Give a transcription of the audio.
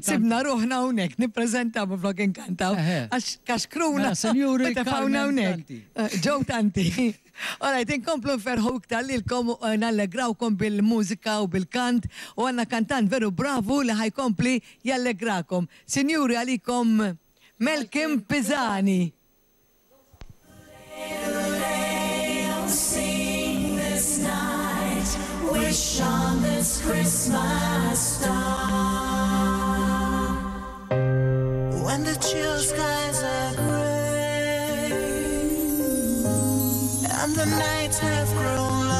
sibna ruħna hawnhekk nippreżentaw flok inkantaw. Għax kruna. Senjuri, tafawna hawnhekk. Ġew tanti. Alright, inkomplu nferħu iktar lilkom nallegrawkom bil-mużika u bil-kant u għanna kantant veru bravu li ħajkompli jallegrakom. Sinjuri għalikom Melkim Pisani. Wish on this Christmas star. When the chill skies are gray and the nights have grown